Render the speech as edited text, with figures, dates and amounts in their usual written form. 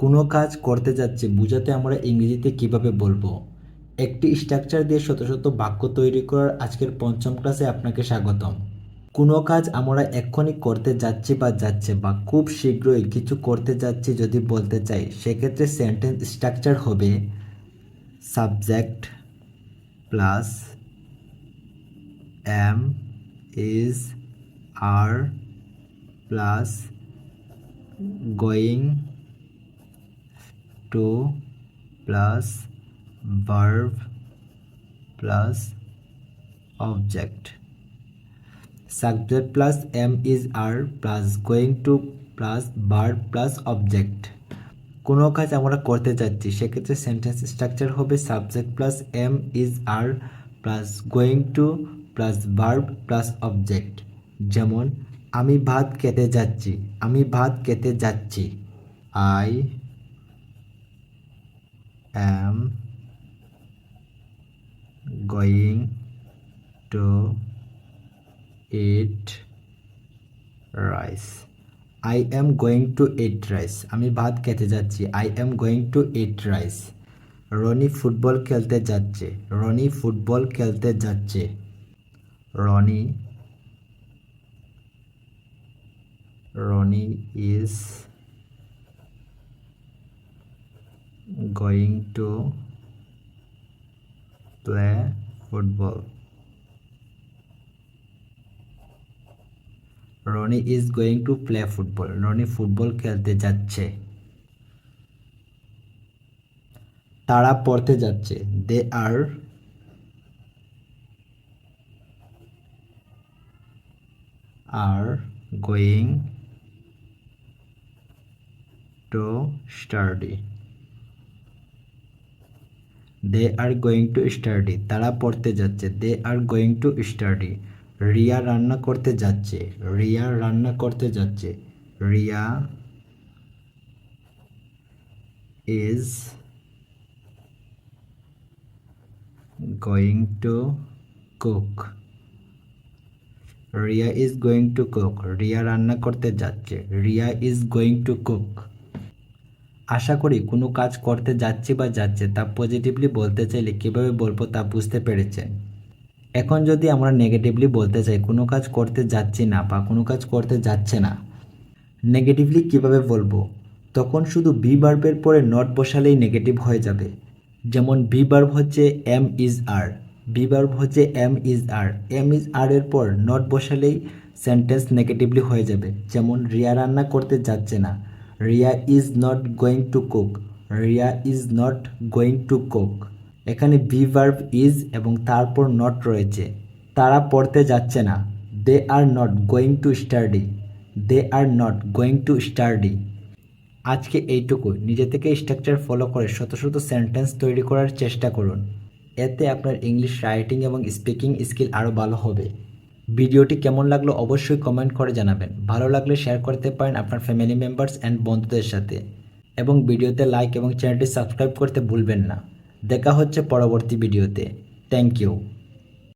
কোনো কাজ করতে যাচ্ছি বোঝাতে আমরা ইংরেজিতে কিভাবে বলবো? একটি স্ট্রাকচার দিয়ে শত শত বাক্য তৈরি করার আজকের পঞ্চম ক্লাসে আপনাকে স্বাগতম। কোনো কাজ আমরা এক্ষুনি করতে যাচ্ছি বা যাচ্ছে বা খুব শীঘ্রই কিছু করতে যাচ্ছি যদি বলতে চাই, সেক্ষেত্রে সেন্টেন্স স্ট্রাকচার হবে subject plus am is are plus going to plus verb plus object. Subject plus am is are plus going to plus verb plus object. কোনো কাজ আমরা করতে যাচ্ছি সেক্ষেত্রে সেন্টেন্স স্ট্রাকচার হবে subject plus am is are plus going to plus verb plus object. যেমন আমি ভাত খেতে যাচ্ছি, আমি ভাত খেতে যাচ্ছি। I am going to eat rice. I am going to eat rice. আমি ভাত খেতে যাচ্ছি। I am going to eat rice. Rony football খেলতে যাচ্ছে। রনি ফুটবল খেলতে যাচ্ছে। Rony is going to play football. Rony is going to play football. Rony football খেলতে যাচ্ছে। তারা পড়তে যাচ্ছে। They are going to study. They are going to study. তারা পড়তে যাচ্ছে। They are going to study. Riya রান্না করতে যাচ্ছে। রিয়া রান্না করতে যাচ্ছে। Riya is going to cook. Riya is going to cook. Riya রান্না করতে যাচ্ছে। Riya is going to cook. আশা করি কোনো কাজ করতে যাচ্ছি বা যাচ্ছে তা পজিটিভলি বলতে চাইলে কীভাবে বলবো তা বুঝতে পেরেছেন। এখন যদি আমরা নেগেটিভলি বলতে চাই কোনো কাজ করতে যাচ্ছি না বা কোনো কাজ করতে যাচ্ছে না, নেগেটিভলি কিভাবে বলবো? তখন শুধু বি ভার্বের পরে নট বসালেই নেগেটিভ হয়ে যাবে। যেমন বি ভার্ব হচ্ছে am is are, be verb হচ্ছে am is are, am is are এর পর নট বসালেই সেন্টেন্স নেগেটিভলি হয়ে যাবে। যেমন রিয়া রান্না করতে যাচ্ছে না, Riya is not going to cook, Riya is not going to cook. এখানে বি ভার্ব ইজ এবং তারপর নট রয়েছে। তারা পড়তে যাচ্ছে না, they are not going to study, they are not going to study. আজকে এইটুকু। নিজে থেকে স্ট্রাকচার ফলো করে শত শত সেন্টেন্স তৈরি করার চেষ্টা করুন। এতে আপনার ইংলিশ রাইটিং এবং স্পিকিং স্কিল আরও ভালো হবে। ভিডিওটি কেমন লাগলো অবশ্যই কমেন্ট করে জানাবেন। ভালো লাগলে শেয়ার করতে পারেন আপনার ফ্যামিলি মেম্বার্স অ্যান্ড বন্ধুদের সাথে, এবং ভিডিওতে লাইক এবং চ্যানেলটি সাবস্ক্রাইব করতে ভুলবেন না। দেখা হচ্ছে পরবর্তী ভিডিওতে। Thank you.